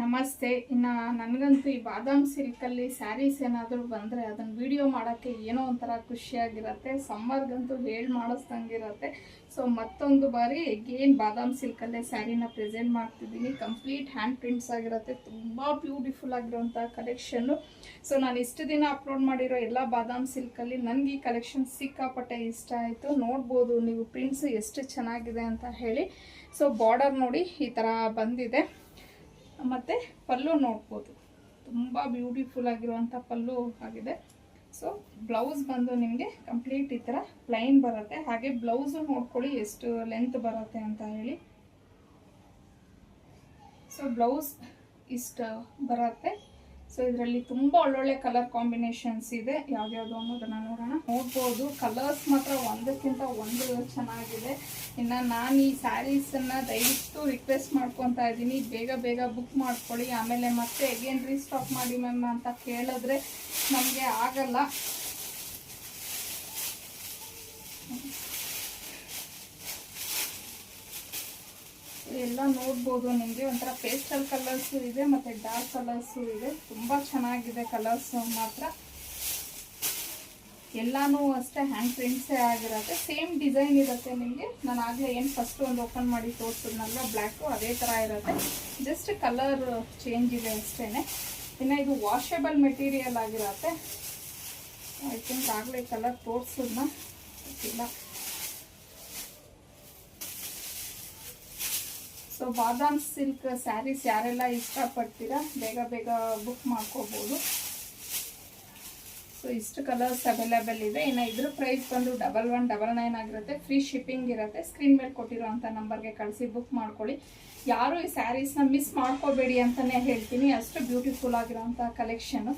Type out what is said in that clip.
ನಮಸ್ತೆ. ಇನ್ನು ನನಗಂತೂ ಈ ಬಾದಾಮ್ ಸಿಲ್ಕಲ್ಲಿ ಸ್ಯಾರೀಸ್ ಏನಾದರೂ ಬಂದರೆ ಅದನ್ನು ವಿಡಿಯೋ ಮಾಡೋಕ್ಕೆ ಏನೋ ಒಂಥರ ಖುಷಿಯಾಗಿರುತ್ತೆ. ಸಮ್ಮರ್ಗಂತೂ ಮಾಡಿಸ್ದಂಗಿರುತ್ತೆ. ಸೊ ಮತ್ತೊಂದು ಬಾರಿ ಎಗೇನ್ ಬಾದಾಮ್ ಸಿಲ್ಕಲ್ಲೇ ಸ್ಯಾರಿನ ಪ್ರೆಸೆಂಟ್ ಮಾಡ್ತಿದ್ದೀನಿ. ಕಂಪ್ಲೀಟ್ ಹ್ಯಾಂಡ್ ಪ್ರಿಂಟ್ಸ್ ಆಗಿರುತ್ತೆ. ತುಂಬ ಬ್ಯೂಟಿಫುಲ್ ಆಗಿರೋಂಥ ಕಲೆಕ್ಷನ್ನು. ಸೊ ನಾನು ಇಷ್ಟು ದಿನ ಅಪ್ಲೋಡ್ ಮಾಡಿರೋ ಎಲ್ಲ ಬಾದಾಮ್ ಸಿಲ್ಕಲ್ಲಿ ನನಗೆ ಈ ಕಲೆಕ್ಷನ್ ಸಿಕ್ಕಾಪಟ್ಟೆ ಇಷ್ಟ ಆಯಿತು. ನೋಡ್ಬೋದು ನೀವು ಪ್ರಿಂಟ್ಸ್ ಎಷ್ಟು ಚೆನ್ನಾಗಿದೆ ಅಂತ ಹೇಳಿ. ಸೊ ಬಾರ್ಡರ್ ನೋಡಿ ಈ ಥರ ಬಂದಿದೆ. ಮತ್ತು ಪಲ್ಲು ನೋಡ್ಬೋದು, ತುಂಬ ಬ್ಯೂಟಿಫುಲ್ ಆಗಿರುವಂಥ ಪಲ್ಲು ಆಗಿದೆ. ಸೊ ಬ್ಲೌಸ್ ಬಂದು ನಿಮಗೆ ಕಂಪ್ಲೀಟ್ ಈ ಥರ ಪ್ಲೈನ್ ಬರುತ್ತೆ. ಹಾಗೆ ಬ್ಲೌಸು ನೋಡ್ಕೊಳ್ಳಿ ಎಷ್ಟು ಲೆಂತ್ ಬರುತ್ತೆ ಅಂತ ಹೇಳಿ. ಸೊ ಬ್ಲೌಸ್ ಇಷ್ಟು ಬರುತ್ತೆ. ಸೊ ಇದರಲ್ಲಿ ತುಂಬ ಒಳ್ಳೊಳ್ಳೆ ಕಲರ್ ಕಾಂಬಿನೇಷನ್ಸ್ ಇದೆ. ಯಾವ್ಯಾವುದು ಅನ್ನೋದನ್ನು ನೋಡೋಣ. ನೋಡ್ಬೋದು ಕಲರ್ಸ್ ಮಾತ್ರ ಒಂದಕ್ಕಿಂತ ಒಂದು ಚೆನ್ನಾಗಿದೆ. ಇನ್ನು ನಾನು ಈ ಸ್ಯಾರೀಸನ್ನು ದಯವಿಟ್ಟು ರಿಕ್ವೆಸ್ಟ್ ಮಾಡ್ಕೊತಾ ಇದ್ದೀನಿ, ಬೇಗ ಬೇಗ ಬುಕ್ ಮಾಡ್ಕೊಳ್ಳಿ. ಆಮೇಲೆ ಮತ್ತೆ ಅಗೇನ್ ರೀಸ್ಟಾಕ್ ಮಾಡಿ ಮ್ಯಾಮ್ ಅಂತ ಕೇಳಿದ್ರೆ ನಮಗೆ ಆಗಲ್ಲ. ಎಲ್ಲ ನೋಡ್ಬೋದು. ನಿಮಗೆ ಒಂಥರ ಪೇಸ್ಟಲ್ ಕಲರ್ಸು ಇದೆ ಮತ್ತು ಡಾರ್ಕ್ ಕಲರ್ಸು ಇದೆ. ತುಂಬ ಚೆನ್ನಾಗಿದೆ ಕಲರ್ಸ್ ಮಾತ್ರ. ಎಲ್ಲನೂ ಅಷ್ಟೇ ಹ್ಯಾಂಡ್ ಪ್ರಿಂಟ್ಸೇ ಆಗಿರುತ್ತೆ. ಸೇಮ್ ಡಿಸೈನ್ ಇರುತ್ತೆ ನಿಮಗೆ. ನಾನು ಆಗಲೇ ಏನು ಫಸ್ಟ್ ಒಂದು ಓಪನ್ ಮಾಡಿ ತೋರಿಸಿದ್ನಲ್ಲ ಬ್ಲ್ಯಾಕು, ಅದೇ ಥರ ಇರುತ್ತೆ. ಜಸ್ಟ್ ಕಲರ್ ಚೇಂಜ್ ಇದೆ ಅಷ್ಟೇ. ಇನ್ನು ಇದು ವಾಷೇಬಲ್ ಮೆಟೀರಿಯಲ್ ಆಗಿರುತ್ತೆ. ಐ ಥಿಂಕ್ ಆಗಲೇ ಕಲರ್ ತೋರಿಸಿದ್ನ ಗೊತ್ತಿಲ್ಲ. ಸೊ ಬಾದಾಮ್ ಸಿಲ್ಕ್ ಸ್ಯಾರೀಸ್ ಯಾರೆಲ್ಲ ಇಷ್ಟಪಡ್ತೀರಾ ಬೇಗ ಬೇಗ ಬುಕ್ ಮಾಡ್ಕೋಬೋದು. ಸೊ ಇಷ್ಟು ಕಲರ್ಸ್ ಅವೈಲೇಬಲ್ ಇದೆ. ಇನ್ನು ಇದ್ರ ಪ್ರೈಸ್ ಬಂದು 1199 ಆಗಿರುತ್ತೆ. ಫ್ರೀ ಶಿಪ್ಪಿಂಗ್ ಇರುತ್ತೆ. ಸ್ಕ್ರೀನ್ ಮೇಲೆ ಕೊಟ್ಟಿರೋಂಥ ನಂಬರ್ಗೆ ಕಳಿಸಿ ಬುಕ್ ಮಾಡ್ಕೊಳ್ಳಿ. ಯಾರು ಈ ಸ್ಯಾರೀಸ್ನ ಮಿಸ್ ಮಾಡ್ಕೋಬೇಡಿ ಅಂತಲೇ ಹೇಳ್ತೀನಿ. ಅಷ್ಟು ಬ್ಯೂಟಿಫುಲ್ ಆಗಿರೋಂಥ ಕಲೆಕ್ಷನು.